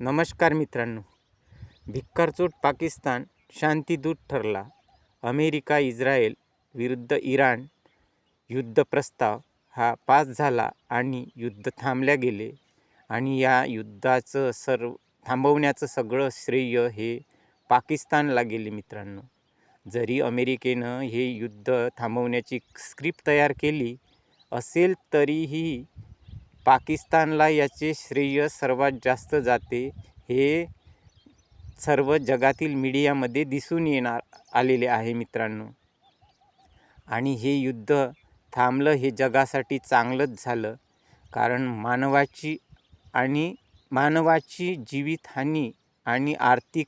नमस्कार मित्रांनो. भिक्कारचोट पाकिस्तान शांतिदूत ठरला. अमेरिका इस्रायल विरुद्ध इराण युद्ध प्रस्ताव हा पास झाला आणि युद्ध थांबल्या गेले. आणि या युद्धाचं थांबवण्याचं सगळं श्रेय हे पाकिस्तानला गेले मित्रांनो. जरी अमेरिकेनं हे युद्ध थांबवण्याची स्क्रिप्ट तयार केली असेल तरीही पाकिस्तानला याचे श्रेय सर्वात जास्त जाते, हे सर्व जगातील मीडियामध्ये दिसून आलेले आहे मित्रांनो. आणि हे युद्ध थांबलं हे जगासाठी चांगलंच झालं, कारण मानवाची जीवितहानी आणि आर्थिक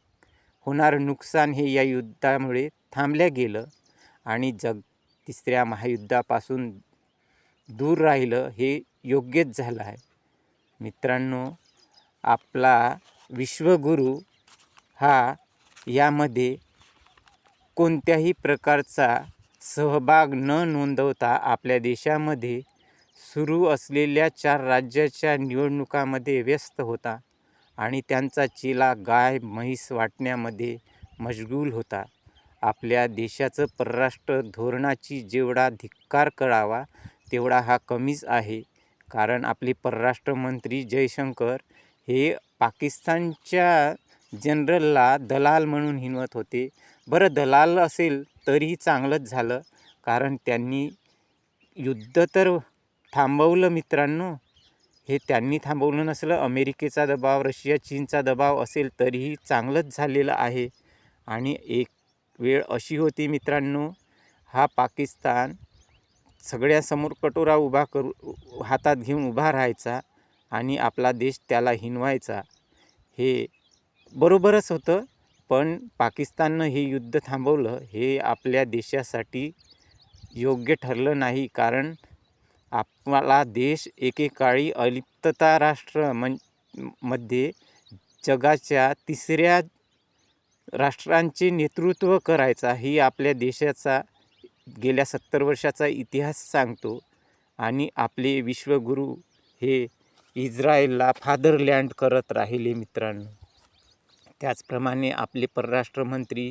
होणारं नुकसान हे या युद्धामुळे थांबल्या गेलं आणि जग तिसऱ्या महायुद्धापासून दूर राहिलं, हे योग्यच झालं आहे मित्रांनो. आपला विश्वगुरू हा यामध्ये कोणत्याही प्रकारचा सहभाग न नोंदवता आपल्या देशामध्ये सुरू असलेल्या 4 राज्याच्या निवडणुकांमध्ये व्यस्त होता आणि त्यांचा चेला गाय म्हैस वाटण्यामध्ये मशगूल होता. आपल्या देशाचं परराष्ट्र धोरणाची जेवढा धिक्कार करावा तेवढा हा कमीच आहे, कारण आपले परराष्ट्रमंत्री जयशंकर हे पाकिस्तानच्या जनरलला दलाल म्हणून हिणवत होते. बरं, दलाल असेल तरीही चांगलंच झालं, कारण त्यांनी युद्ध तर थांबवलं मित्रांनो. हे त्यांनी थांबवलं नसलं, अमेरिकेचा दबाव, रशिया चीनचा दबाव असेल तरीही चांगलंच झालेलं आहे. आणि एक वेळ अशी होती मित्रांनो, हा पाकिस्तान सगळ्यासमोर कटोरा हातात घेऊन उभा राहायचा आणि आपला देश त्याला हिणवायचा. हे बरोबरच होतं, पण पाकिस्ताननं हे युद्ध थांबवलं हे आपल्या देशासाठी योग्य ठरलं नाही, कारण आपला देश एकेकाळी अलिप्तता राष्ट्र मध्ये जगाच्या 3ऱ्या राष्ट्रांचे नेतृत्व करायचा. ही आपल्या देशाचा गेल्या 70 वर्षाचा इतिहास सांगतो. आणि आपले विश्वगुरू हे इस्रायलला फादरलँड करत राहिले मित्रांनो. त्याचप्रमाणे आपले परराष्ट्रमंत्री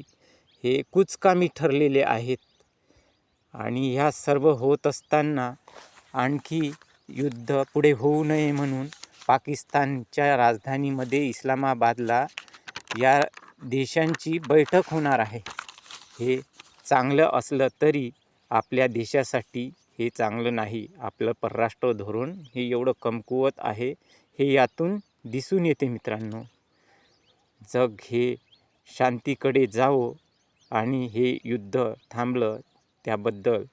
हे कुचकामी ठरलेले आहेत. आणि ह्या सर्व होत असताना आणखी युद्ध पुढे होऊ नये म्हणून पाकिस्तानच्या राजधानीमध्ये इस्लामाबादला या देशांची बैठक होणार आहे. हे चांगलं असलं तरी आपल्या देशासाठी हे चांगलं नाही. आपलं परराष्ट्र धोरण हे एवढं कमकुवत आहे, हे यातून दिसून येते मित्रांनो. जग हे शांतीकडे जावो आणि हे युद्ध थांबलं त्याबद्दल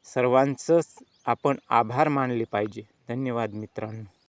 सर्वांचंच आपण आभार मानले पाहिजे. धन्यवाद मित्रांनो.